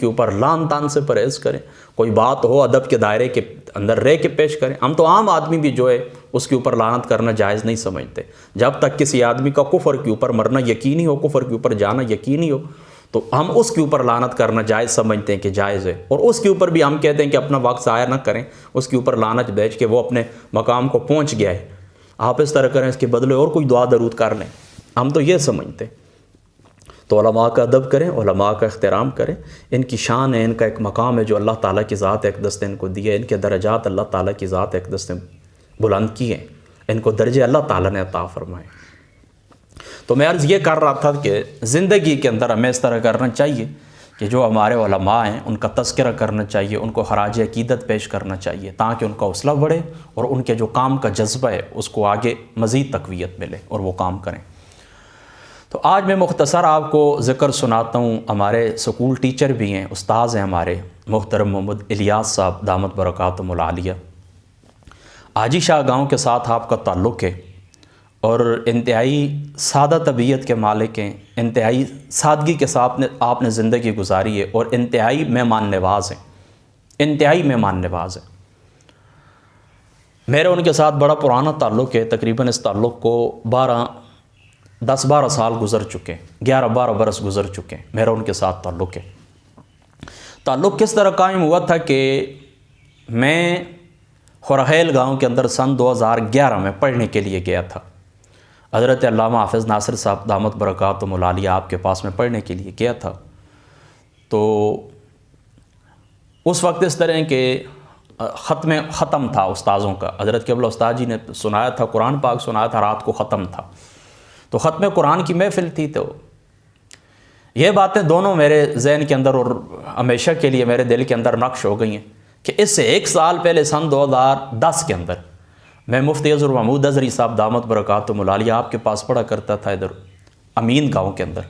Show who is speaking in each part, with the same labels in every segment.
Speaker 1: के ऊपर लान तान से परहेज़ करें, कोई बात हो अदब के दायरे के अंदर रह के पेश करें। हम तो आम आदमी भी जो है उसके ऊपर लानत करना जायज़ नहीं समझते। जब तक किसी आदमी का कुफर के ऊपर मरना यकीनी हो, कुफर के ऊपर जाना यकीनी हो, तो हम उसके ऊपर लानत करना जायज़ समझते हैं कि जायज़ है। और उसके ऊपर भी हम कहते हैं कि अपना वक्त ज़ाया ना करें, उसके ऊपर लानत भेज के वो अपने मकाम को पहुँच गया है, आप इस तरह करें, इसके बदले और कोई दुआ दरूद कर लें। हम तो ये समझते हैं। तो उलमा का अदब करें, उलमा का एहतराम करें, इनकी शान है, इनका एक मकाम है जो अल्लाह ताला की ज़ात अक़दस ने इनको दिया है, इनके दर्जात अल्लाह ताला की ज़ात अक़दस ने बुलंद किए हैं, इनको दर्जे अल्लाह ताला ने अता फरमाए। तो मैं अर्ज़ ये कर रहा था कि ज़िंदगी के अंदर हमें इस तरह करना चाहिए कि जो हमारे उलमा हैं उनका तज़किरा करना चाहिए, उनको खराज अक़ीदत पेश करना चाहिए, ताकि उनका हौसला बढ़े और उनके जो काम का जज्बा है उसको आगे मज़ीद तक़वियत मिले और वो काम करें। तो आज मैं मुख्तसर आपको ज़िक्र सुनाता हूँ। हमारे स्कूल टीचर भी हैं, उस्ताज़ हैं हमारे, मोहतरम मोहम्मद इलियास साहब दामत बरकातुहुल आलिया। आजी शाह गाँव के साथ आपका ताल्लुक़ है और इंतहाई सादा तबीयत के मालिक हैं, इंतहाई सादगी के साथ आपने ज़िंदगी गुजारी है और इंतहाई मेहमान नवाज़ हैं, इंतहाई मेहमान नवाज़ हैं। मेरे उनके साथ बड़ा पुराना ताल्लुक़ है, तकरीबन इस ताल्लुक़ को 10-12 साल गुज़र चुके हैं, 11-12 बरस गुज़र चुके हैं। मेरा उनके साथ ताल्लुक़ है। ताल्लुक़ किस तरह कायम हुआ था कि मैं खुरहैल गाँव के अंदर सन 2011 में पढ़ने के लिए गया था। हज़रत अल्लामा हाफ़िज़ नासिर साहब दामत बरकातुहुल आलिया आपके पास में पढ़ने के लिए गया था। तो उस वक्त इस तरह के ख़त्म था उस्ताज़ों का। हज़रत क़िबला उस्ताद जी ने सुनाया था, कुरान पाक सुनाया था, रात को ख़त्म था, तो ख़त्म कुरान की महफ़िल थी। तो ये बातें दोनों मेरे जहन के अंदर और हमेशा के लिए मेरे दिल के अंदर नक्श हो गई हैं कि इससे 1 साल पहले सन 2010 के अंदर मैं मुफ्ती अज़हर महमूद अज़हरी साहब दामत बरकातुहुल आलिया आपके पास पढ़ा करता था इधर अमीन गाँव के अंदर।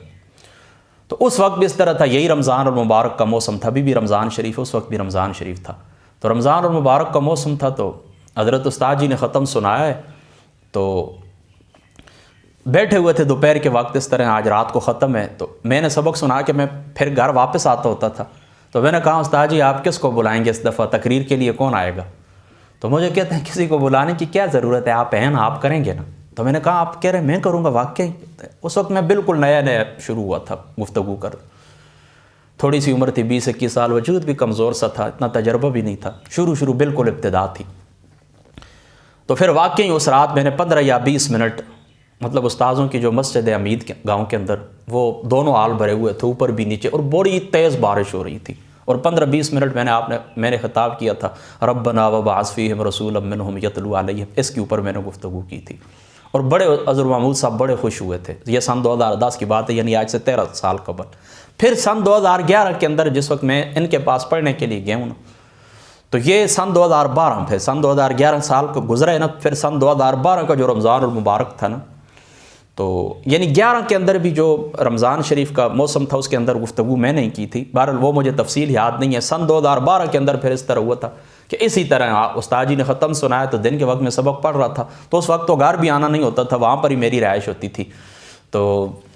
Speaker 1: तो उस वक्त भी इस तरह था, यही रमज़ान और मुबारक का मौसम था, अभी भी रमज़ान शरीफ, उस वक्त भी रमज़ान शरीफ था। तो रमज़ान और मुबारक का मौसम था। तो हज़रत उस्ताद जी ने ख़त्म सुनाया है, तो बैठे हुए थे दोपहर के वक्त, इस तरह आज रात को ख़त्म है। तो मैंने सबक सुना के मैं फिर घर वापस आता होता था। तो मैंने कहा उस्ताद जी आप किसको बुलाएंगे इस दफ़ा, तकरीर के लिए कौन आएगा? तो मुझे कहते हैं किसी को बुलाने की क्या ज़रूरत है, आप हैं ना, आप करेंगे ना। तो मैंने कहा आप कह रहे हैं मैं करूँगा, वाकई। उस वक्त मैं बिल्कुल नया नया शुरू हुआ था गुफ्तगू कर, थोड़ी सी उम्र थी, 20-21 साल, वजूद भी कमज़ोर सा था, इतना तजर्बा भी नहीं था, शुरू बिल्कुल इब्तिदा थी। तो फिर वाकई उस रात मैंने 15 या 20 मिनट, मतलब उस्ताज़ों की जो मस्जिद है अमीद के गाँव के अंदर, वो दोनों हाल भरे हुए थे, ऊपर भी नीचे, और बड़ी तेज़ बारिश हो रही थी। और 15-20 मिनट मैंने ख़िताब किया था, रब्बना वबअस फ़ीहिम रसूलन मिनहुम यतलू अलैहिम, इसके ऊपर मैंने गुफ्तगू की थी। और बड़े अज़हर महमूद साहब बड़े खुश हुए थे। ये सन 2010 की बात है, यानी आज से 13 साल कबल। फिर सन 2011 के अंदर जिस वक्त मैं इनके पास पढ़ने के लिए गया हूँ ना, तो ये सन 2012 थे, सन 2011 साल को गुजरा है ना। फिर सन 2012 का जो रमज़ान और मुबारक था ना, तो यानी 11 के अंदर भी जो रमज़ान शरीफ का मौसम था उसके अंदर गुफ्तगू मैं नहीं की थी। बहरहाल वो मुझे तफसील याद नहीं है। सन 2012 के अंदर फिर इस तरह हुआ था कि इसी तरह उस्ताद जी ने ख़त्म सुनाया, तो दिन के वक्त में सबक पढ़ रहा था, तो उस वक्त तो घर भी आना नहीं होता था, वहाँ पर ही मेरी रिहाइश होती थी। तो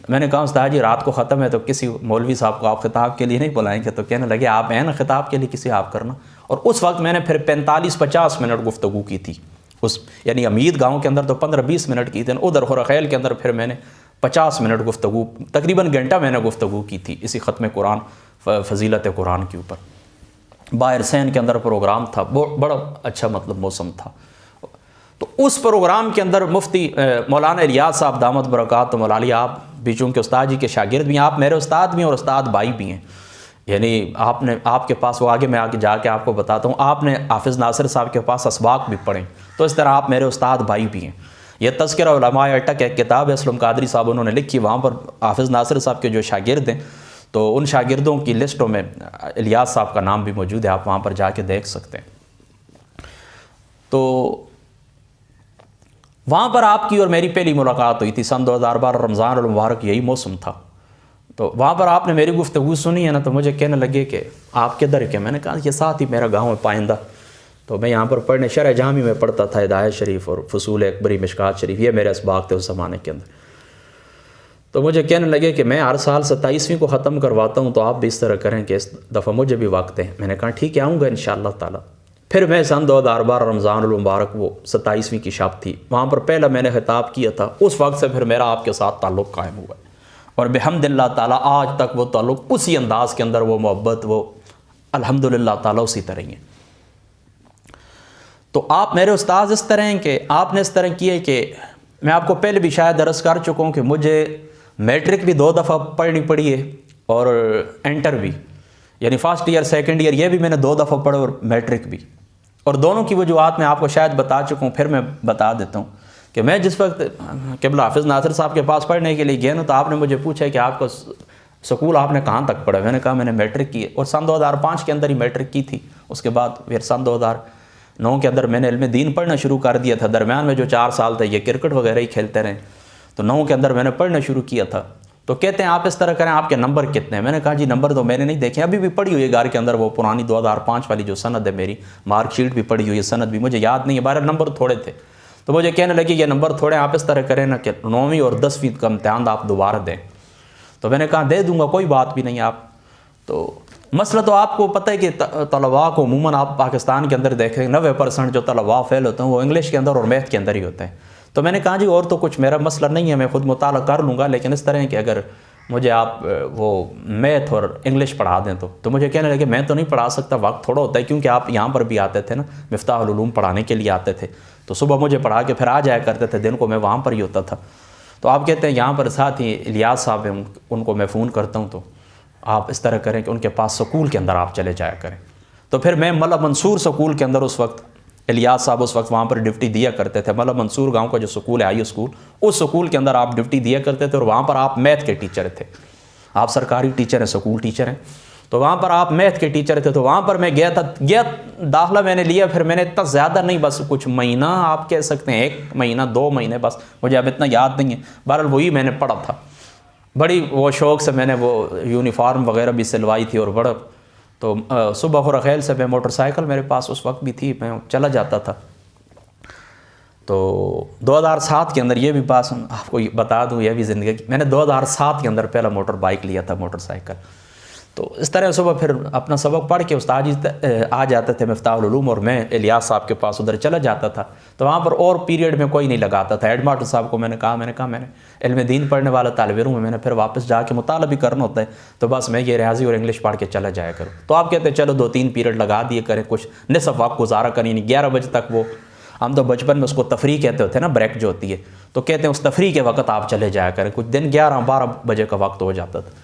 Speaker 1: मैंने कहा उस्ताद जी रात को ख़त्म है, तो किसी मौलवी साहब को आप ख़िताब के लिए नहीं बुलाएंगे? तो कहने लगे आप हैं ना, ख़िताब के लिए किसी आप करना। और उस वक्त मैंने फिर 45-50 मिनट गुफ्तगू की थी उस, यानी अमीद गाँव के अंदर तो 15-20 मिनट की थी, उधर खुरखैल के अंदर फिर मैंने 50 मिनट गुफ्तगू, तकरीबन घंटा मैंने गुफ्तगू की थी इसी ख़त्म कुरान, फ़जीलत कुरान के ऊपर। बाहर सैन के अंदर प्रोग्राम था, बड़ा अच्छा मतलब मौसम था। तो उस प्रोग्राम के अंदर मुफ्ती मौलाना इलियास साहब दामत बरकातुहुल आलिया, आप भी चूँकि उस्ताद जी के शागिर्द भी हैं, आप मेरे उस्ताद भी हैं और उस्ताद भाई भी हैं। यानी आपके पास, वो आगे मैं आगे जाके आपको बताता हूँ, आपने हाफ़िज़ नासिर साहब के पास असबाक भी पढ़े, तो इस तरह आप मेरे उस्ताद भाई भी हैं। यह तज़किरा उलमा अटक एक किताब है, असलम कादरी साहब उन्होंने लिखी, वहाँ पर हाफ़िज़ नासिर साहब के जो शागिर्द हैं, तो उन शागिर्दों की लिस्टों में इलियास साहब का नाम भी मौजूद है, आप वहाँ पर जाके देख सकते हैं। तो वहाँ पर आपकी और मेरी पहली मुलाकात हुई थी सन 2012, रमज़ान और मुबारक यही मौसम था। तो वहाँ पर आपने मेरी गुफ्तगू सुनी है ना, तो मुझे कहने लगे कि आप किधर के? मैंने कहा ये साथ ही मेरा गाँव है पाइंदा, तो मैं यहाँ पर पढ़ने शरह जामी में पढ़ता था, हिदायत शरीफ और फसूल अकबरी मिशकात शरीफ, ये मेरे असबाक थे उस ज़माने के अंदर। तो मुझे कहने लगे कि मैं हर साल 27वीं को ख़त्म करवाता हूँ, तो आप भी इस तरह करें कि इस दफ़ा मुझे भी वक्त है। मैंने कहा ठीक है, आऊँगा इंशाअल्लाह ताला। फिर मैं सन 2012 रमज़ानुल मुबारक, वो 27वीं की शब थी, वहाँ पर पहला मैंने खिताब किया था। उस वक्त से फिर मेरा आपके साथ ताल्लुक़ कायम हुआ है और बिहम्दिल्लाह ताला आज तक वो ताल्लुक़ उसी अंदाज़ के अंदर, वो मोहब्बत, वो अल्हम्दुलिल्लाह ताला उसी तरह ही है। तो आप मेरे उस्ताद इस तरह हैं कि आपने इस तरह किए कि मैं आपको पहले भी शायद अर्ज़ कर चुका हूँ कि मुझे मैट्रिक भी 2 दफ़ा पढ़नी पड़ी है और इंटर भी, यानी फ़र्स्ट ईयर सेकंड ईयर ये भी मैंने 2 दफ़ा पढ़ा और मैट्रिक भी। और दोनों की वजूहत मैं आपको शायद बता चुका हूँ, फिर मैं बता देता हूँ कि मैं जिस वक्त क़िबला हाफ़िज़ नासिर साहब के पास पढ़ने के लिए गया ना, तो आपने मुझे पूछा कि आपको स्कूल आपने कहाँ तक पढ़ा। मैंने कहा मैंने मैट्रिक की है और सन 2005 के अंदर ही मैट्रिक की थी। उसके बाद फिर सन 2009 के अंदर मैंने इल्म दीन पढ़ना शुरू कर दिया था। दरमियान में जो 4 साल थे ये क्रिकेट वगैरह ही खेलते रहे, तो 9 के अंदर मैंने पढ़ना शुरू किया था। तो कहते हैं आप इस तरह करें, आपके नंबर कितने हैं। मैंने कहा जी नंबर तो मैंने नहीं देखे, अभी भी पढ़ी हुई है घर के अंदर, वो पुरानी 2005 वाली जो सनद है मेरी, मार्कशीट भी पढ़ी हुई है, सनद भी मुझे याद नहीं है, 12 नंबर थोड़े थे। तो मुझे कहने लगे ये नंबर थोड़े, आप इस तरह करें ना कि 9वीं और 10वीं का इम्तिहान आप दोबारा दें। तो मैंने कहा दे दूँगा, कोई बात भी नहीं। आप तो मसला तो आपको पता है कि तलबा को अमूमन आप पाकिस्तान के अंदर देखें 90% जो तलबा फेल होते हैं वो इंग्लिश के अंदर और मैथ के अंदर ही होते हैं। तो मैंने कहा जी और तो कुछ मेरा मसला नहीं है, मैं ख़ुद मुताला कर लूँगा, लेकिन इस तरह है कि अगर मुझे आप वो मैथ और इंग्लिश पढ़ा दें तो मुझे कहने लगे मैं तो नहीं पढ़ा सकता, वक्त थोड़ा होता है, क्योंकि आप यहाँ पर भी आते थे ना, मिफ्ताहुल उलूम पढ़ाने के लिए आते थे, तो सुबह मुझे पढ़ा के फिर आ जाया करते थे, दिन को मैं वहाँ पर ही होता था। तो आप कहते हैं यहाँ पर साथ ही इलियास साहब हैं, उनको मैं फ़ोन करता हूँ, तो आप इस तरह करें कि उनके पास स्कूल के अंदर आप चले जाया करें। तो फिर मैं मल्ला मंसूर स्कूल के अंदर, उस वक्त इलियास साहब उस वक्त वहाँ पर ड्यूटी दिया करते थे। मल्ला मंसूर गांव का जो स्कूल है, हाई स्कूल, उस स्कूल के अंदर आप ड्यूटी दिया करते थे और वहाँ पर आप मैथ के टीचर थे। आप सरकारी टीचर हैं, स्कूल टीचर हैं, तो वहाँ पर आप मैथ के टीचर थे। तो वहाँ पर मैं गया दाखिला मैंने लिया, फिर मैंने इतना ज़्यादा नहीं, बस कुछ महीना आप कह सकते हैं, 1 महीना 2 महीने, बस मुझे अब इतना याद नहीं है, बहरहाल वही मैंने पढ़ा था। बड़ी वो शौक़ से मैंने वो यूनिफॉर्म वगैरह भी सिलवाई थी और बड़ा, तो सुबह और खेल से मैं मोटरसाइकिल मेरे पास उस वक्त भी थी, मैं चला जाता था। तो 2007 के अंदर ये भी बात आपको बता दूं, ये भी ज़िंदगी, मैंने 2007 के अंदर पहला मोटर बाइक लिया था, मोटरसाइकिल। तो इस तरह सुबह फिर अपना सबक पढ़ के उस्ताद जी आ जाते थे मिफ्ताहुल उलूम, और मैं इलियास साहब के पास उधर चला जाता था। तो वहाँ पर और पीरियड में कोई नहीं लगाता था। हेडमास्टर साहब को मैंने कहा मैंने इल्म दीन पढ़ने वाला तालिब इल्म हूँ, मैंने फिर वापस जाके मुताला भी करना होता है, तो बस मैं ये रियाजी और इंग्लिश पढ़ के चला जाया करूँ। तो आप कहते हैं चलो 2-3 पीरियड लगा दिए करें, कुछ निसफ वक्त गुजारा करें, 11 बजे तक, वो हम तो बचपन में उसको तफरी कहते होते हैं ना, ब्रेक जो होती है, तो कहते हैं उस तफरी के वक्त आप चले जाया करें। कुछ दिन 11-12 बजे का वक्त हो जाता था।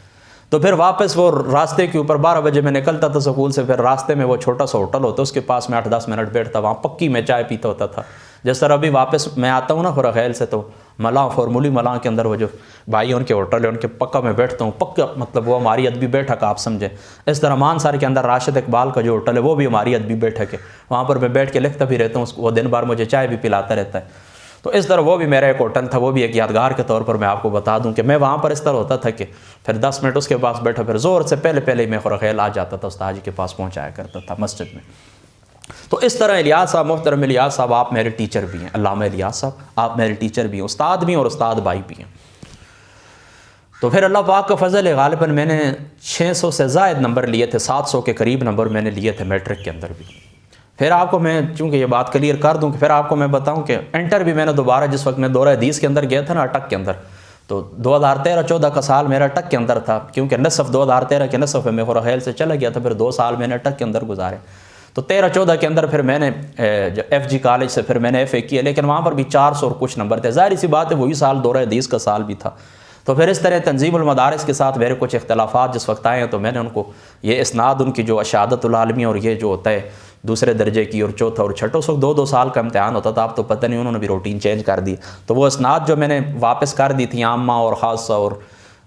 Speaker 1: तो फिर वापस वो रास्ते के ऊपर 12 बजे मैं निकलता था स्कूल से, फिर रास्ते में वो छोटा सा होटल होता, उसके पास में 8-10 मिनट बैठता, वहाँ पक्की में चाय पीता होता था। जिस तरह अभी वापस मैं आता हूँ ना खुराखैल से, तो मलाह फॉर्मूली मलाह के अंदर वो जो भाई उनके होटल है, उनके पक्का में बैठता हूँ, पक्का मतलब वो हमारी अदबी बैठक आप समझे। इस तरह मानसर के अंदर राशिद इकबाल का जो होटल है वो भी हमारी अदबी बैठक है, वहाँ पर मैं बैठ के लिखता भी रहता हूँ, वो दिन भर मुझे चाय भी पिलाता रहता है। तो इस तरह वो भी मेरा एक होटल था, वो भी एक यादगार के तौर पर मैं आपको बता दूं कि मैं वहाँ पर इस तरह होता था कि फिर 10 मिनट उसके पास बैठा, फिर ज़ोर से पहले ही मैं खुराखैल आ जाता था, उस्ताद जी के पास पहुँचाया करता था मस्जिद में। तो इस तरह इलियास साहब, मोहतरम इलियास साहब, आप मेरे टीचर भी हैं, अल्लामा इलियास साहब आप मेरे टीचर भी हैं, उस्ताद भी हैं और उस्ताद भाई भी हैं। तो फिर अल्लाह पाक का फ़ज़ल है, गालिबन मैंने 600 से ज़ायद नंबर लिए थे, 700 के करीब नंबर मैंने लिए थे मैट्रिक के अंदर भी। फिर आपको मैं चूँकि ये बात क्लियर कर दूँ कि फिर आपको मैं बताऊँ कि इंटर भी मैंने दोबारा, जिस वक्त मैं दौरा हदीस के अंदर गया था ना, अटक के अंदर, तो 2013-14 का साल मेरा अटक के अंदर था, क्योंकि नसफ़ 2013 के नसफ़ में खुराखैल से चला गया था, फिर 2 साल मैंने अटक के अंदर गुजारे। तो 13-14 के अंदर फिर मैंने जो FG कॉलेज से फिर मैंने FA किया, लेकिन वहाँ पर भी 400 और कुछ नंबर थे। ज़ाहिर सी बात है वही साल दौरा हदीस का साल भी था। तो फिर इस तरह तंजीमुल मदारिस के साथ मेरे कुछ इख्तलाफात जिस वक्त आए हैं, तो मैंने उनको ये इसनाद उनकी जो अशादतुल आलमी और ये जो होता है दूसरे दर्जे की और चौथा और छठा, उस वक्त 2-2 साल का इम्तिहान होता था। आप तो पता नहीं, उन्होंने भी रूटीन चेंज कर दी। तो वो इसनाद जो मैंने वापस कर दी थी, आम्मा और ख़ासा और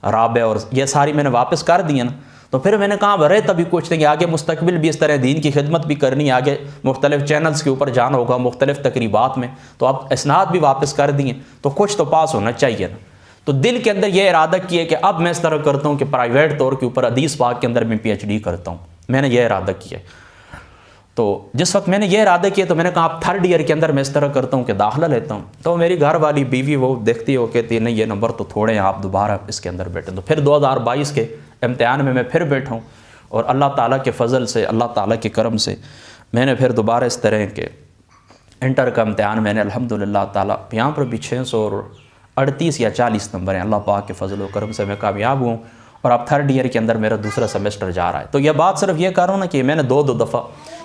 Speaker 1: राबे और ये सारी मैंने वापस कर दी है ना। तो फिर मैंने कहा भरे तभी कुछ नहीं, आगे मुस्तकबिल भी इस तरह दीन की खिदमत भी करनी है, आगे मुख्तलिफ चैनल्स के ऊपर जाना होगा, मुख्तलिफ तकरीबात में, तो आप इसनाद भी वापस कर दिए, तो कुछ तो पास होना चाहिए ना। तो दिल के अंदर ये इरादा किया कि अब मैं इस तरह करता हूँ कि प्राइवेट तौर के ऊपर हदीस पाक के अंदर मैं PhD करता हूँ, मैंने यह इरादा किया। तो जिस वक्त मैंने ये इरादे किए तो मैंने कहा आप 3rd ईयर के अंदर मैं इस तरह करता हूँ कि दाखिला लेता हूँ। तो मेरी घर वाली बीवी वो देखती हो, कहती है नहीं ये नंबर तो थोड़े हैं, आप दोबारा इसके अंदर बैठे। तो फिर 2022 के इम्तिहान में मैं फिर बैठा हूँ और अल्लाह ताला के फ़ज़ल से, अल्लाह ताला के करम से मैंने फिर दोबारा इस तरह के इंटर का इम्तिहान मैंने अल्हम्दुलिल्लाह ताला यहाँ पर भी 638 या 40 नंबर हैं। अल्लाह पाक के फ़ज़ल व करम से मैं कामयाब हूँ और अब 3rd ईयर के अंदर मेरा दूसरा सेमेस्टर जा रहा है। तो यह बात सिर्फ ये कर रहा हूँ ना कि मैंने दो दफ़ा,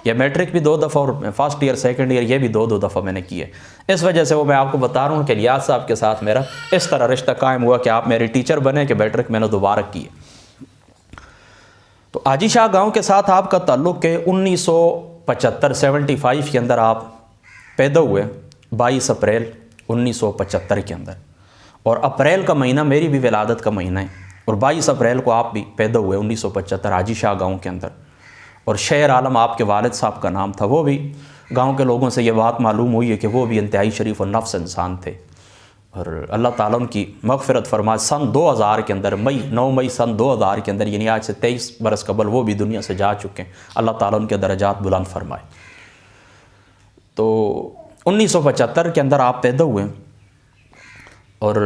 Speaker 1: या मैट्रिक भी 2 दफ़ा और फर्स्ट ईयर 2nd ईयर ये भी 2 दफ़ा मैंने किए। इस वजह से वो मैं आपको बता रहा हूँ कि इलियास साहब के साथ मेरा इस तरह रिश्ता कायम हुआ कि आप मेरे टीचर बने कि मैट्रिक मैंने दोबारा किए। तो हाजी शाह गाँव के साथ आपका ताल्लुक़ है 1975 के अंदर आप पैदा हुए 22 अप्रैल 1975 के अंदर, और अप्रैल का महीना मेरी भी विलादत का महीना है और 22 अप्रैल को आप भी पैदा हुए 1975 हाजी शाह गाँव के अंदर। और शेर आलम आपके वालिद साहब का नाम था। वो भी गांव के लोगों से ये बात मालूम हुई है कि वो भी इंतहाई शरीफ और नफ्स इंसान थे और अल्लाह ताला उनकी मग़फ़िरत फरमाए। सन 2000 के अंदर 9 मई सन 2000 के अंदर, यानी आज से 23 बरस कबल वो भी दुनिया से जा चुके हैं। अल्लाह ताला उनके दर्जात बुलंद फरमाए। तो 1975 के अंदर आप पैदा हुए और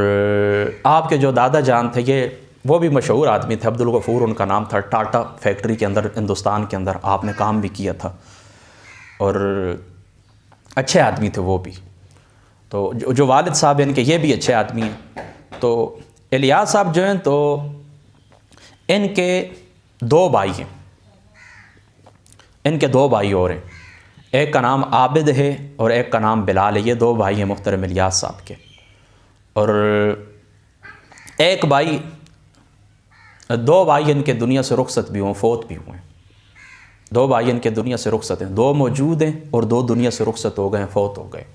Speaker 1: आपके जो दादा जान थे ये वो भी मशहूर आदमी थे, अब्दुल गफ़ूर उनका नाम था। टाटा फैक्ट्री के अंदर हिंदुस्तान के अंदर आपने काम भी किया था और अच्छे आदमी थे वो भी। तो जो वालिद साहब हैं इनके ये भी अच्छे आदमी हैं। तो इलियास साहब जो हैं तो इनके 2 भाई हैं, इनके 2 भाई और हैं। एक का नाम आबिद है और एक का नाम बिलाल है। ये 2 भाई हैं मुहतरम इलियास साहब के। और एक भाई 2 भाई इनके दुनिया से रुखसत भी हुए, फौत भी हुए। 2 भाई इनके दुनिया से रुखसत हैं, 2 मौजूद हैं और 2 दुनिया से रुखसत हो गए, फौत हो गए।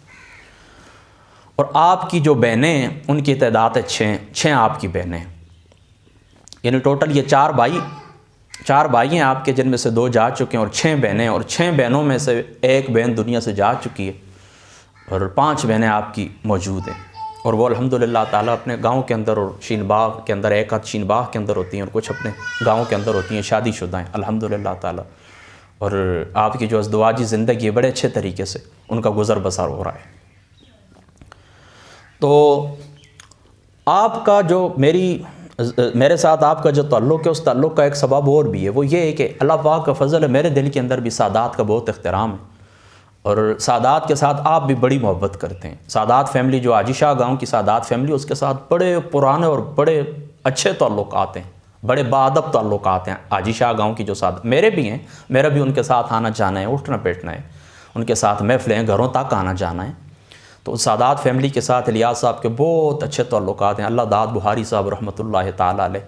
Speaker 1: और आपकी जो बहनें हैं उनकी तादाद है 6 आपकी बहनें, यानी टोटल ये 4 भाई हैं आपके, जिनमें से 2 जा चुके हैं और 6 बहनें, और 6 बहनों में से एक बहन दुनिया से जा चुकी है और 5 बहनें आपकी मौजूद हैं। और वो अल्हम्दुलिल्लाह ताला अपने गांव के अंदर और शीनबाग के अंदर, एक आध शीनबाग के अंदर होती हैं और कुछ अपने गांव के अंदर होती हैं, शादीशुदा हैं अल्हम्दुलिल्लाह ताला। और आपकी जो अज़दवाजी ज़िंदगी है बड़े अच्छे तरीके से उनका गुज़र बसर हो रहा है। तो आपका जो मेरे साथ आपका जो ताल्लुक़ है उस ताल्लुक़ का एक सबब और भी है। वो ये है कि अल्लाह पाक का फ़ज़ल है, मेरे दिल के अंदर भी सादात का बहुत इख्तिराम है और सादात के साथ आप भी बड़ी मोहब्बत करते हैं। सादात फैमिली जो हाजी शाह गाँव की सादात फैमिली, उसके साथ बड़े पुराने और बड़े अच्छे ताल्लुक़ात हैं, बड़े बाअदब ताल्लुक़ात हैं। हाजी शाह गाँव की जो सादात मेरे भी हैं, मेरा भी उनके साथ आना जाना है, उठना बैठना है, उनके साथ महफ़िलें, घरों तक आना जाना है। तो सादात फैमिली के साथ इलियास साहब के बहुत अच्छे ताल्लुक़ात हैं। अल्लाह दाद बुहारी साहब रहमतुल्लाह ताला अलैह,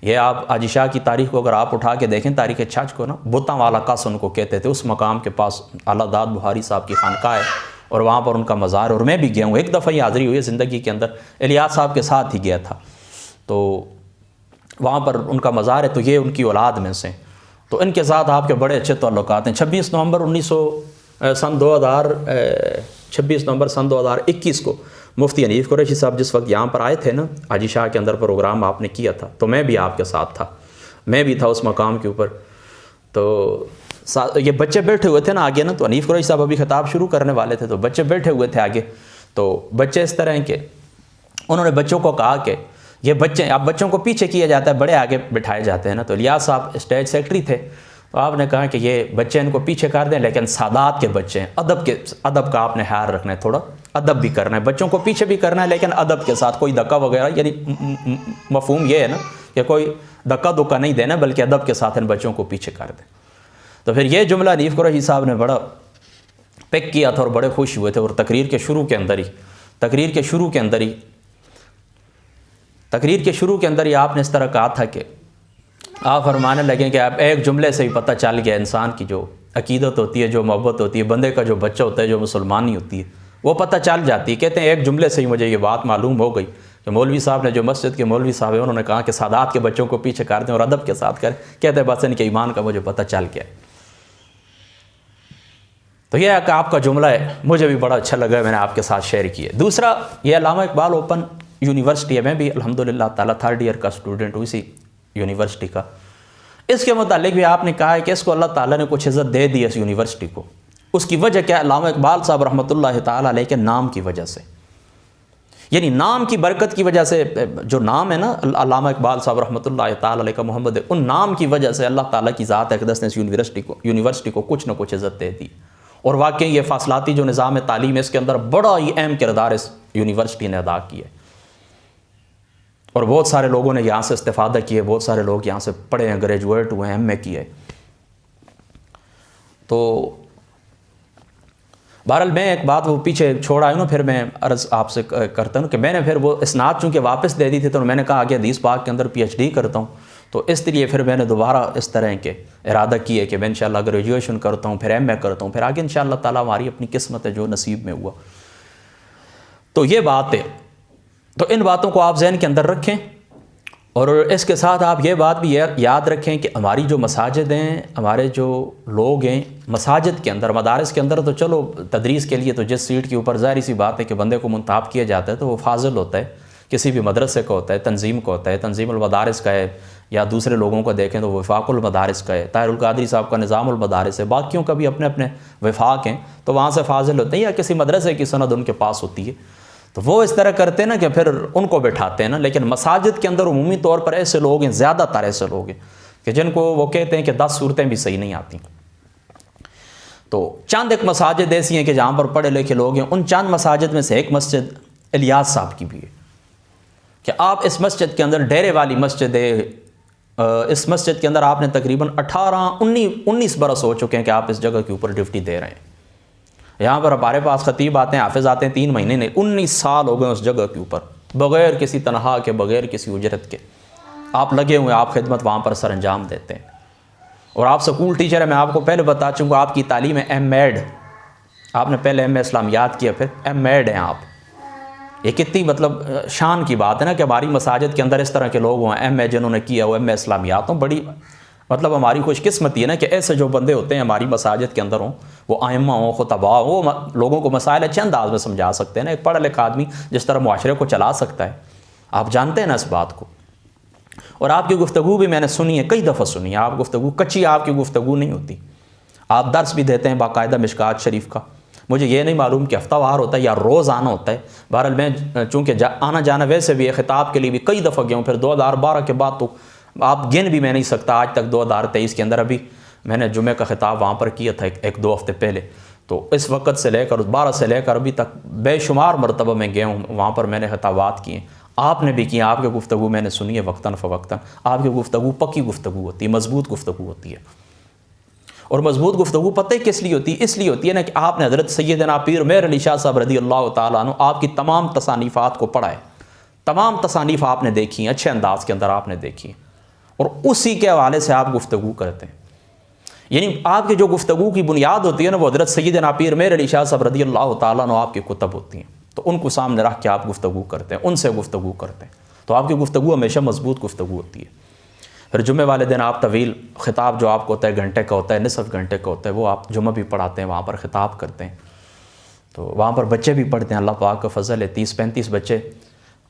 Speaker 1: ये आप हाजी शाह की तारीख़ को अगर आप उठा के देखें, तारीख़ छज को ना, बुता वाला कस उनको कहते थे। उस मकाम के पास अल्लाह दाद बुहारी साहब की खानका है और वहाँ पर उनका मज़ार, और मैं भी गया हूँ, एक दफ़ा ही हाज़िरी हुई ज़िंदगी के अंदर, इलियास साहब के साथ ही गया था। तो वहाँ पर उनका मज़ार है, तो ये उनकी औलाद में से। तो इनके साथ आपके बड़े अच्छे ताल्लुक़ात हैं। 26 नवंबर सन 2021 को मुफ्ती हनीफ़ कुरैशी साहब जिस वक्त यहाँ पर आए थे ना, हाजी शाह के अंदर प्रोग्राम आपने किया था, तो मैं भी आपके साथ था, मैं भी था उस मकाम के ऊपर। तो ये बच्चे बैठे हुए थे ना आगे ना, तो हनीफ़ कुरैशी साहब अभी खिताब शुरू करने वाले थे, तो बच्चे बैठे हुए थे आगे। तो बच्चे इस तरह के, उन्होंने बच्चों को कहा कि ये बच्चे, अब बच्चों को पीछे किया जाता है, बड़े आगे बिठाए जाते हैं ना। तो इलियास साहब स्टेज सेक्रेटरी थे, तो आपने कहा कि ये बच्चे इनको पीछे कर दें, लेकिन सादात के बच्चे हैं, अदब का आपने ख्याल रखना है, थोड़ा अदब भी करना है, बच्चों को पीछे भी करना है, लेकिन अदब के साथ, कोई धक्का वगैरह, यानी मफहूम ये है ना कि कोई धक्का दुक्का नहीं देना, बल्कि अदब के साथ इन बच्चों को पीछे कर दें। तो फिर ये जुमला हनीफ़ कुरैशी साहब ने बड़ा पिक किया था और बड़े खुश हुए थे। और तकरीर के शुरू के अंदर ही आपने इस तरह कहा था कि आप फरमाने लगे कि आप एक जुमले से ही पता चल गया इंसान की जो अकीदत होती है, जो मोहब्बत होती है, बंदे का जो बच्चा होता है, जो मुसलमानी होती है, वो पता चल जाती है। कहते हैं एक जुमले से ही मुझे ये बात मालूम हो गई कि मौलवी साहब ने, जो मस्जिद के मौलवी साहब हैं, उन्होंने कहा कि सादात के बच्चों को पीछे कर दें और अदब के साथ करें। कहते हैं बस इनके ईमान का मुझे पता चल गया। तो यह आपका जुमला है, मुझे भी बड़ा अच्छा लगा, मैंने आपके साथ शेयर किया। दूसरा, ये अल्लामा इकबाल ओपन यूनिवर्सिटी है, मैं भी अल्हम्दुलिल्लाह ताला 3rd ईयर का स्टूडेंट हूँ इसी यूनिवर्सिटी का। इसके मुतालिक भी आपने कहा है कि इसको अल्लाह ताला ने कुछ इज़्ज़त दे दी है इस यूनिवर्सिटी को। उसकी वजह क्या? अल्लामा इकबाल साहब रहमतुल्लाह ताला अलैह के नाम की वजह से, यानी नाम की बरकत की वजह से। जो नाम है ना अल्लामा इकबाल साहब रहमतुल्लाह ताला अलैह का मोहम्मद, उन नाम की वजह से अल्लाह ताला की ज़ात अक़दस ने इस यूनिवर्सिटी को कुछ ना कुछ इज़्ज़त दे दी। और वाकई ये फासलाती जो निज़ाम तालीम है इसके अंदर बड़ा ही अहम किरदार इस यूनिवर्सिटी ने अदा किया है। और बहुत सारे लोगों ने यहाँ से इस्तेफ़ादा किए, बहुत सारे लोग यहाँ से पढ़े हैं, ग्रेजुएट हुए हैं, MA किए। तो बहरहाल मैं एक बात वो पीछे छोड़ आया ना, फिर मैं अर्ज़ आपसे करता हूँ कि मैंने फिर वो इसनाद चूँकि वापस दे दी थी, तो मैंने कहा आगे हदीस पाक के अंदर PhD करता हूँ। तो इसलिए फिर मैंने दोबारा इस तरह के इरादा किए कि मैं इंशाल्लाह ग्रेजुएशन करता हूँ, फिर MA करता हूँ, फिर आगे इंशाल्लाह ताला हमारी अपनी किस्मत है, जो नसीब में हुआ। तो ये बात है। तो इन बातों को आप जहन के अंदर रखें। और इसके साथ आप ये बात भी याद रखें कि हमारी जो मसाजिद हैं, हमारे जो लोग हैं मसाजिद के अंदर, मदारिस के अंदर, तो चलो तदरीस के लिए तो जिस सीट के ऊपर ज़ाहिर सी बात है कि बंदे को मुंताब किया जाता है तो वो फाजिल होता है, किसी भी मदरसे का होता है, तंजीम का होता है, तंजीमुल मदारिस का है, या दूसरे लोगों को देखें तो वफाकुल मदारिस का है, ताहिरुल कादरी साहब का निज़ामुल मदारिस है, बाकियों का भी अपने अपने वफाक हैं, तो वहाँ से फाजिल होते हैं या किसी मदरसे की सनद उनके पास होती है। तो वो इस तरह करते हैं ना कि फिर उनको बैठाते हैं ना। लेकिन मसाजिद के अंदर उमूमी तौर पर ऐसे लोग हैं, ज़्यादातर ऐसे लोग हैं कि जिनको वो कहते हैं कि 10 सूरतें भी सही नहीं आती। तो चंद एक मसाजिद ऐसी हैं कि जहाँ पर पढ़े लिखे लोग हैं। उन चंद मसाजिद में से एक मस्जिद इलियास साहब की भी है कि आप इस मस्जिद के अंदर, डेरे वाली मस्जिद है, इस मस्जिद के अंदर आपने तकरीबन 19 बरस हो चुके हैं कि आप इस जगह के ऊपर ड्यूटी दे रहे हैं। यहाँ पर हमारे पास खतीब आते हैं, हाफिज़ आते हैं, 3 महीने नहीं 19 साल हो गए उस जगह के ऊपर, बग़ैर किसी तनहा के, बग़ैर किसी उजरत के आप लगे हुए, आप खिदमत वहाँ पर सर अंजाम देते हैं। और आप स्कूल टीचर है, मैं आपको पहले बता चूँगा, आपकी तालीम है M.Ed, आपने पहले MA इस्लामियात किया, फिर M.Ed हैं आप। ये कितनी मतलब शान की बात है ना कि हमारी मसाजिद के अंदर इस तरह के लोग हों, MA जिन्होंने किया वो MA इस्लामियात हों। बड़ी मतलब हमारी खुशकिस्मती है ना कि ऐसे जो बंदे होते हैं हमारी मसाजिद के अंदर हों, वो आइम्मा हों, खुतबा हो, वो लोगों को मसाइल अच्छे अंदाज में समझा सकते हैं ना। एक पढ़ा लिखा आदमी जिस तरह मुआशरे को चला सकता है, आप जानते हैं ना इस बात को। और आपकी गुफ्तगू भी मैंने सुनी है, कई दफ़ा सुनी है। आप गुफ्तगू कच्ची आपकी गुफ्तगू नहीं होती, आप दर्स भी देते हैं बाकायदा मिशकात शरीफ का। मुझे ये नहीं मालूम कि हफ्तावार होता है या रोज़ आना होता है। बहरहाल मैं चूँकि आना जाना वैसे भी है, ख़िताब के लिए भी कई दफ़ा गया हूँ, फिर 2012 के बाद तो आप गिन भी मैं नहीं सकता आज तक। 2023 के अंदर अभी मैंने जुमे का ख़िताब वहाँ पर किया था एक 2 हफ़्ते पहले। तो इस वक्त से लेकर 12 से लेकर अभी तक बेशुमार मरतबा मैं गया हूँ, वहाँ पर मैंने ख़िताबात किए, आपने भी किए। आपकी गुफ्तगू मैंने सुनी है वक्तन फ़वक्तन। आपकी गुफ्तगू पक्की गुफ्तगू होती है, मजबूत गुफ्तगू होती है। और मजबूत गुफ्तगू पता ही किस लिए होती है? इसलिए होती है ना कि आपने हज़रत सैयदना पीर मेहर अली शाह साहब रज़ी अल्लाह तआला अन्हु आपकी तमाम तसानीफ़ात को पढ़ा है, तमाम तसानीफ़ आपने देखी हैं, अच्छे अंदाज के अंदर आपने देखी हैं, और उसी के हवाले से आप गुफ्तगू करते हैं। यानी आपकी जो गुफ्तगू की बुनियाद होती है ना, वो हज़रत सैयदना पीर मेहर अली शाह साहब रज़ी अल्लाह तआला अन्हु आपकी कुतब होती हैं। तो उनको सामने रख के आप गुफ्तगू करते हैं, उनसे गुफ्तगू करते हैं, तो आपकी गुफ्तगू हमेशा मजबूत गुफ्तगू होती है। फिर जुमे वाले दिन आप तवील ख़िताब जो आपको होता है घंटे का होता है, निसफ़ घंटे का होता है, वो आप जुमा भी पढ़ाते हैं, वहाँ पर ख़िताब करते हैं। तो वहाँ पर बच्चे भी पढ़ते हैं, अल्लाह पाक का फ़ज़ल है। 30-35 बच्चे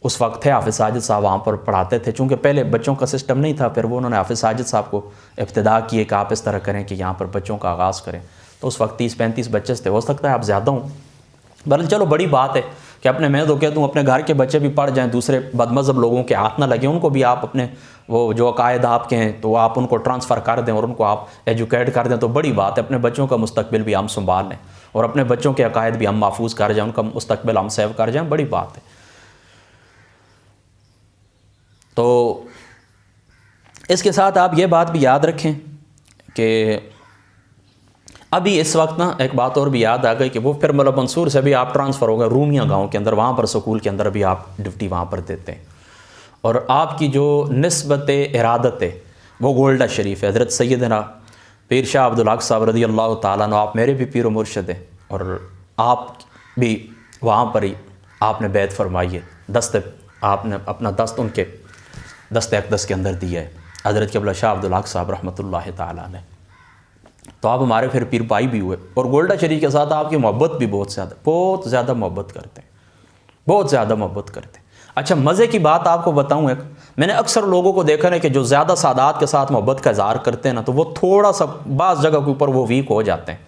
Speaker 1: उस वक्त थे। हाफिज़ साजिद साहब वहाँ पर पढ़ाते थे, चूँकि पहले बच्चों का सिस्टम नहीं था, फिर वो उन्होंने हाफिज़ साजिद साहब को इब्तिदा किए कि आप इस तरह करें कि यहाँ पर बच्चों का आगाज़ करें। तो उस वक्त 30-35 बच्चे थे, हो सकता है आप ज़्यादा हों, बहरहाल चलो बड़ी बात है कि अपने, मैं तो कहता हूँ अपने घर के बच्चे भी पढ़ जाएँ, दूसरे बदमज़हब लोगों के हाथ ना लगे, उनको भी आप अपने वो जो अकायद आपके हैं तो आप उनको ट्रांसफ़र कर दें और उनको आप एजुकेट कर दें, तो बड़ी बात है। अपने बच्चों का मुस्तकबिल भी हम संभाल लें और अपने बच्चों के अकायद भी हम महफूज कर जाएँ, उनका मुस्तकबिल हम सेव कर जाएँ, बड़ी बात है। तो इसके साथ आप ये बात भी याद रखें कि अभी इस वक्त ना एक बात और भी याद आ गई कि वो फिर मतलब मंसूर से भी आप ट्रांसफ़र हो गए रूमिया गांव के अंदर, वहाँ पर स्कूल के अंदर भी आप ड्यूटी वहाँ पर देते हैं। और आपकी जो निस्बत इरादत है वो गोल्डा शरीफ है, हज़रत सैयदना पीर शाह अब्दुल हक साहब रज़ी अल्लाह तआला अन्हु, आप मेरे भी पीर व मुर्शिद हैं और आप भी वहाँ पर ही आपने बैत फरमाई है, दस्त आपने अपना दस्त उनके दस्त अक़दस के अंदर दिया है, हज़रत क़िबला शाह अब्दुल हक साहब रहमतुल्लाह तआला अलैह। तो आप हमारे फिर पीर भाई भी हुए और गोल्डा शरीफ के साथ आपकी मोहब्बत भी बहुत ज़्यादा मोहब्बत करते हैं, बहुत ज़्यादा मोहब्बत करते हैं। अच्छा मज़े की बात आपको बताऊँ, एक मैंने अक्सर लोगों को देखा है कि जो ज़्यादा सादात के साथ मोहब्बत का इज़हार करते हैं ना, तो वो थोड़ा सा बाज़ जगह के ऊपर वो वीक हो जाते हैं,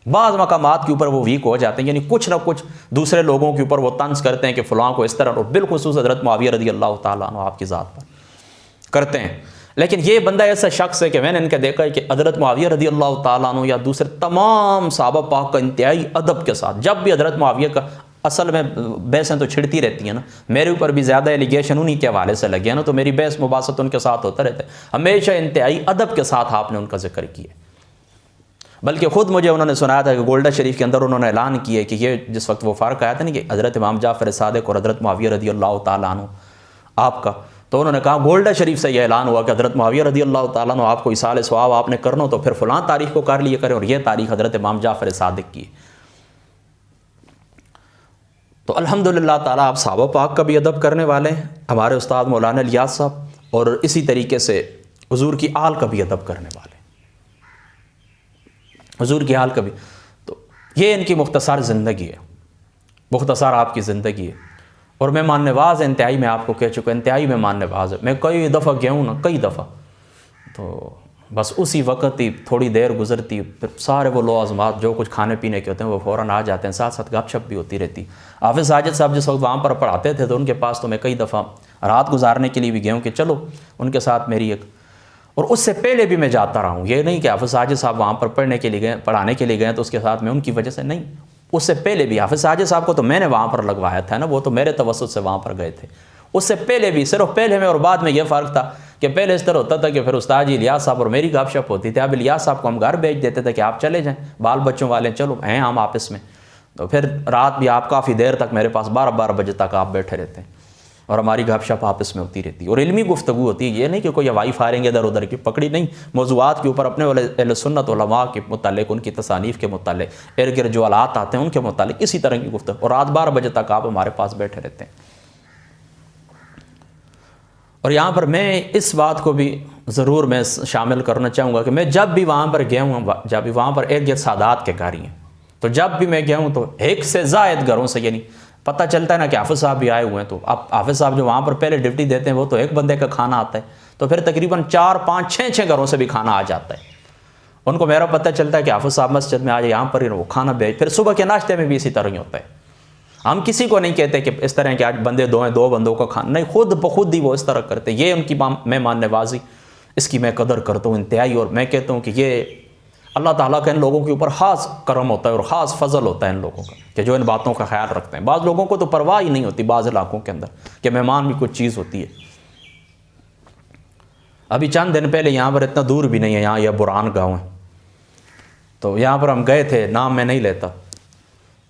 Speaker 1: बाज़ मकामात के ऊपर वो वीक हो जाते हैं, यानी कुछ ना कुछ दूसरे लोगों के ऊपर वो तंज करते हैं कि फ़लाँ को इस तरह, और बिलखुसूस हज़रत मुआविया रज़ी अल्लाह ताला अन्हु आपकी ज़ात पर करते हैं। लेकिन ये बंदा ऐसा शख्स है कि मैंने इनका देखा है कि हज़रत मुआविया रज़ी अल्लाह ताला अन्हु या दूसरे तमाम सहाबा पाक का इंतहाई अदब के साथ, जब भी हज़रत मुआविया का, असल में बहसें तो छिड़ती रहती हैं ना, मेरे ऊपर भी ज़्यादा एलिगेशन उन्हीं के हवाले से लगे हैं ना, तो मेरी बहस मुबासत उनके साथ होता रहता है। हमेशा इंतहाई अदब के साथ आपने उनका जिक्र किया, बल्कि ख़ुद मुझे उन्होंने सुनाया था कि गोल्डा शरीफ के अंदर उन्होंने ऐलान किया कि ये जिस वक्त वो फ़र्क आया था ना कि हज़रत इमाम जाफ़र सादिक़ और हज़रत मुआविया रज़ी अल्लाह ताला अन्हु आपका, तो उन्होंने कहा गोल्डा शरीफ से यह ऐलान हुआ कि हज़रत मुआविया रज़ी अल्लाह ताला अन्हु आपको इसाल सवाब आपने करना तो फिर फ़लाँ तारीख़ को कर लिया करें, और यह तारीख़ हज़रत इमाम जाफ़र सादिक़ की। तो अल्हम्दुलिल्लाह ताला आप सहाबा पाक का भी अदब करने वाले हैं, हमारे उस्ताद मौलाना इलियास साहब, और इसी तरीके से हुज़ूर की आल का भी अदब करने वाले, हुज़ूर की आल का भी। तो ये इनकी मुख्तसर ज़िंदगी है, मुख्तसर आपकी ज़िंदगी है, और मैं माननेवाज़ इंतहाई, मैं आपको कह चुका इंतहाई में माननेवाज़ है। मैं कई दफ़ा गया हूँ ना, कई दफ़ा, तो बस उसी वक्त ही थोड़ी देर गुजरती, फिर सारे वो लवाज़मात जो कुछ खाने पीने के होते हैं वो फ़ौरन आ जाते हैं, साथ साथ गपशप भी होती रहती। हाफ़िज़ साजिद साहब जिस वक्त वहाँ पर पढ़ाते थे तो उनके पास तो मैं कई दफ़ा रात गुजारने के लिए भी गया हूँ कि चलो उनके साथ मेरी एक, और उससे पहले भी मैं जाता रहा हूँ। ये नहीं कि हाफ़िज़ साजिद साहब वहाँ पर पढ़ने के लिए गए, पढ़ाने के लिए गए तो उसके साथ मैं उनकी वजह से नहीं, उससे पहले भी हाफ़िज़ साजिद साहब को तो मैंने वहाँ पर लगवाया था ना, वो तो मेरे तवस्सुत से वहाँ पर गए थे। उससे पहले भी, सिर्फ पहले में और बाद में यह फ़र्क था कि पहले इस तरह होता था कि फिर उस्ताद जी इलियास साहब और मेरी गपशप होती थी। अब इलियास साहब को हम घर भेज देते थे कि आप चले जाएँ, बाल बच्चों वाले चलो हैं हम आपस में, तो फिर रात भी आप काफ़ी देर तक मेरे पास 12-12 बजे तक आप बैठे रहते हैं और हमारी गपशप आपस में होती रहती है और इल्मी गुफ्तगू होती है। ये नहीं कि कोई हवाई फायरिंग इधर उधर की पकड़ी, नहीं, मौज़ूआत के ऊपर अपने वाले अहले सुन्नत उलमा के मुतालिक, उनकी तसानीफ़ के मुतालिक, इर्द गिर्द जो हालात आते हैं उनके मुतालिक इसी तरह की गुफ्तगू, और रात 12 बजे तक आप हमारे पास बैठे रहते हैं। और यहाँ पर मैं इस बात को भी ज़रूर मैं शामिल करना चाहूँगा कि मैं जब भी वहाँ पर गया हूँ, जब भी वहाँ पर एक सादात के घर हैं, तो जब भी मैं गया हूँ तो एक से ज़ायद घरों से, यानी पता चलता है ना कि हाफ़िज़ साहब भी आए हुए हैं, तो अब हाफ़िज़ साहब जो वहाँ पर पहले ड्यूटी देते हैं वो तो एक बंदे का खाना आता है, तो फिर तकरीबन 4-5-6 घरों से भी खाना आ जाता है। उनको मेरा पता चलता है कि हाफ़िज़ साहब मस्जिद में आज यहाँ पर ही वो खाना भेज, फिर सुबह के नाश्ते में भी इसी तरह ही होता है। हम किसी को नहीं कहते कि इस तरह के आज बंदे दो हैं, 2 बंदों का खाना, नहीं, खुद ब खुद ही वो इस तरह करते हैं। ये उनकी मैं माननेवाज़ी, इसकी मैं कदर करता हूँ इंतहाई, और मैं कहता हूँ कि ये अल्लाह ताला का इन लोगों के ऊपर ख़ास करम होता है और ख़ास फजल होता है इन लोगों का कि जो इन बातों का ख्याल रखते हैं। बाज़ लोगों को तो परवाह ही नहीं होती बाज़ इलाकों के अंदर कि मेहमान भी कुछ चीज़ होती है। अभी चंद दिन पहले यहाँ पर, इतना दूर भी नहीं है, यहाँ यह बुरान गाँव है, तो यहाँ पर हम गए थे, नाम मैं नहीं लेता,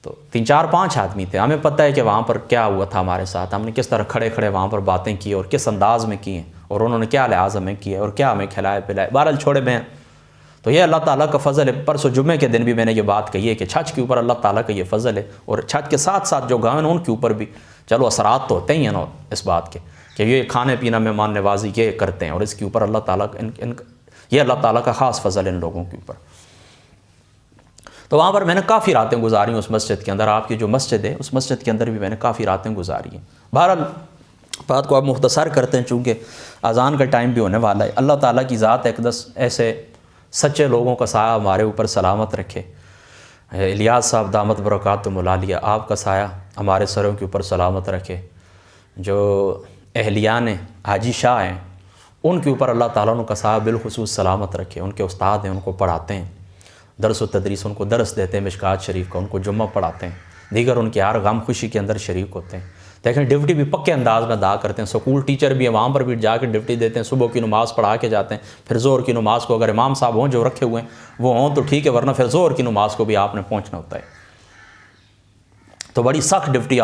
Speaker 1: तो 3-4-5 आदमी थे। हमें पता है कि वहाँ पर क्या हुआ था हमारे साथ, हमने किस तरह खड़े खड़े वहाँ पर बातें की और किस अंदाज में की हैं, और उन्होंने क्या लिहाज हमें किया और क्या हमें खिलाए पिलाए। बहरहाल छोड़े बहन, तो ये अल्लाह ताला का फ़ज़ल है। परसों जुम्मे के दिन भी मैंने ये बात कही है कि छत के ऊपर अल्लाह ताला का ये फ़ज़ल है, और छत के साथ साथ जो गाँव हैं उनके ऊपर भी चलो असरात तो होते ही हैं ना इस बात के कि ये खाने पीना में माननेवाज़ी ये करते हैं, और इसके ऊपर अल्लाह ताला ये अल्लाह ताला का ख़ास फ़ज़ल है इन लोगों के ऊपर। तो वहाँ पर मैंने काफ़ी रातें गुजारी उस मस्जिद के अंदर, आपकी जो मस्जिद है उस मस्जिद के अंदर भी मैंने काफ़ी रातें गुजारी हैं। बहरहाल बात को आप मुख्तसर करते हैं चूँकि अज़ान का टाइम भी होने वाला है। अल्लाह ताला की ज़ात अक़दस ऐसे सच्चे लोगों का साया हमारे ऊपर सलामत रखे। इलियास साहब दामत बरकातुहुल आलिया, आपका साया हमारे सरों के ऊपर सलामत रखे। जो अहलियान हाजी शाह हैं उनके ऊपर अल्लाह ताला उनका साया बिलखुसूस सलामत रखे। उनके उस्ताद हैं, उनको पढ़ाते हैं, दरस व तदरीस उनको दरस देते हैं मिशकात शरीफ का, उनको जुम्मा पढ़ाते हैं, दीगर उनके हर गम खुशी के अंदर शरीक होते हैं। देखें ड्यूटी भी पक्के अंदाज में अदा करते हैं। स्कूल टीचर भी हैं, वहाँ पर भी जाकर ड्यूटी देते हैं, सुबह की नमाज़ पढ़ा के जाते हैं, फिर ज़ोहर की नमाज़ को अगर इमाम साहब हों जो रखे हुए हैं वो हों तो ठीक है, वरना फिर ज़ोहर की नमाज़ को भी आपने पहुँचना होता है। तो बड़ी सख्त ड्यूटी